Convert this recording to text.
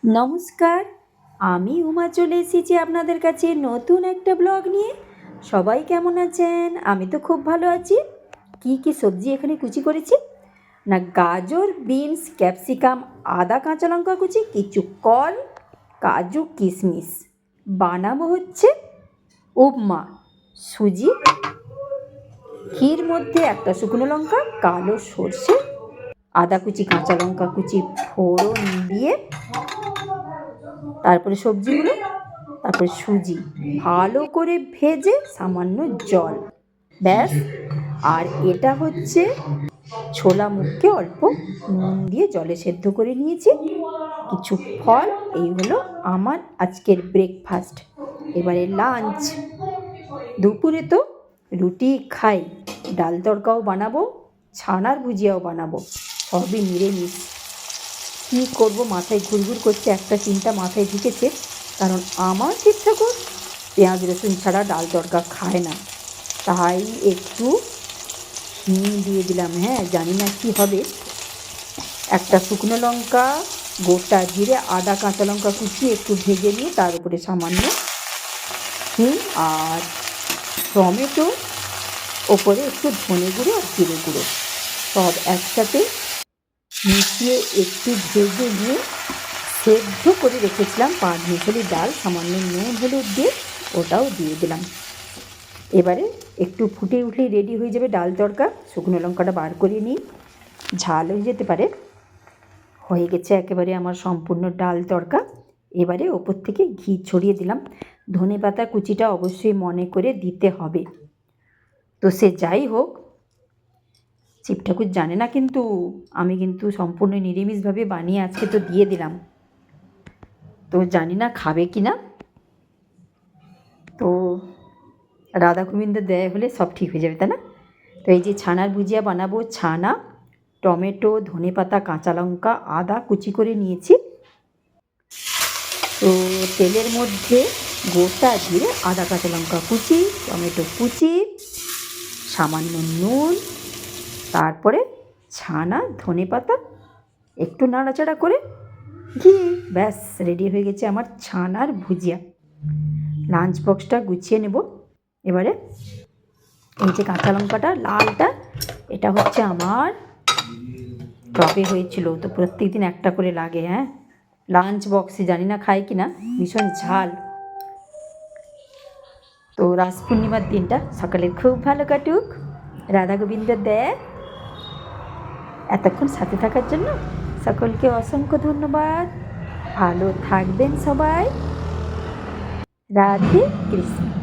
নমস্কার, আমি উমা চলে এসেছি আপনাদের কাছে নতুন একটা ব্লগ নিয়ে। সবাই কেমন আছেন? আমি তো খুব ভালো আছি। কি সবজি এখানে কুচি করেছি না, গাজর, বিনস, ক্যাপসিকাম, আদা, কাঁচা লঙ্কা কুচি, কিছু কল, কাজু, কিশমিশ। বানাবো হচ্ছে উপমা, সুজি, ঘির মধ্যে একটা শুকনো লঙ্কা, কালো সর্ষে, আদা কুচি, কাঁচা লঙ্কা কুচি ফোড়ন দিয়ে, তারপরে সবজিগুলো, তারপরে সুজি ভালো করে ভেজে সামান্য জল, ব্যাস। আর এটা হচ্ছে ছোলা মুখকে অল্প নুন দিয়ে জলে সেদ্ধ করে নিয়েছি, কিছু ফল। এই হলো আমার আজকের ব্রেকফাস্ট। এবারে লাঞ্চ। দুপুরে তো রুটি খাই, ডাল তড়কাও বানাবো, ছানার ভুজিয়াও বানাবো, সবই নিরামিষ। কী করবো, মাথায় ঘুরঘুর করছে, একটা চিন্তা মাথায় ঢুকেছে। কারণ আমার শিব ঠাকুর পেঁয়াজ রসুন ছাড়া ডাল তড়কা খায় না, তাই একটু হিং দিয়ে দিলাম। হ্যাঁ, জানি না কী হবে। একটা শুকনো লঙ্কা, গোটা জিরে, আদা, কাঁচা লঙ্কা কুচিয়ে একটু ভেজে নিয়ে তার উপরে সামান্য হিং আর টমেটো, ওপরে একটু ধনে গুঁড়ো আর জিরে গুঁড়ো, সব একসাথে মিশিয়ে একটু ভেজে নিয়ে সেদ্ধ করে রেখেছিলাম 5 মিশালি ডাল, সামান্য নুন হলুদ দিয়ে ওটাও দিয়ে দিলাম। এবারে একটু ফুটে উঠলেই রেডি হয়ে যাবে ডাল তড়কা। শুকনো লঙ্কাটা বার করে নিই, ঝাল হয়ে যেতে পারে। হয়ে গেছে একেবারে আমার সম্পূর্ণ ডাল তড়কা। এবারে ওপর থেকে ঘি ছড়িয়ে দিলাম। ধনে পাতা কুচিটা অবশ্যই মনে করে দিতে হবে। তো সে যাই হোক, শিব ঠাকুর জানে না, কিন্তু আমি কিন্তু সম্পূর্ণ নিরামিষভাবে বানিয়ে আজকে তো দিয়ে দিলাম। তো জানি না খাবে কি না। তো রাধা গোবিন্দ দেয় হলে সব ঠিক হয়ে যাবে, তাই না? তো এই যে ছানার ভুজিয়া বানাবো, ছানা, টমেটো, ধনেপাতা, কাঁচা লঙ্কা, আদা কুচি করে নিয়েছি। তো তেলের মধ্যে গোটা জিরে, আদা, কাঁচা লঙ্কা কুচি, টমেটো কুচি, সামান্য নুন, তারপরে ছানা, ধনেপাতা, একটু নাড়াচাড়া করে ঘি, ব্যাস রেডি হয়ে গেছে আমার ছানার ভুজিয়া। লাঞ্চ বক্সটা গুছিয়ে নেব। এবারে এই যে কাঁচা লঙ্কাটা লালটা, এটা হচ্ছে আমার টবে হয়েছিল, তো প্রত্যেক দিন একটা করে লাগে। হ্যাঁ, লাঞ্চ বক্সে জানি না খায় কি না, ভীষণ ঝাল। তো রাস পূর্ণিমার দিনটা সকালে খুব ভালো কাটুক। রাধা গোবিন্দ দেয়। এতক্ষণ সাথে থাকার জন্য সকলকে অসংখ্য ধন্যবাদ। ভালো থাকবেন সবাই। রাধে কৃষ্ণ।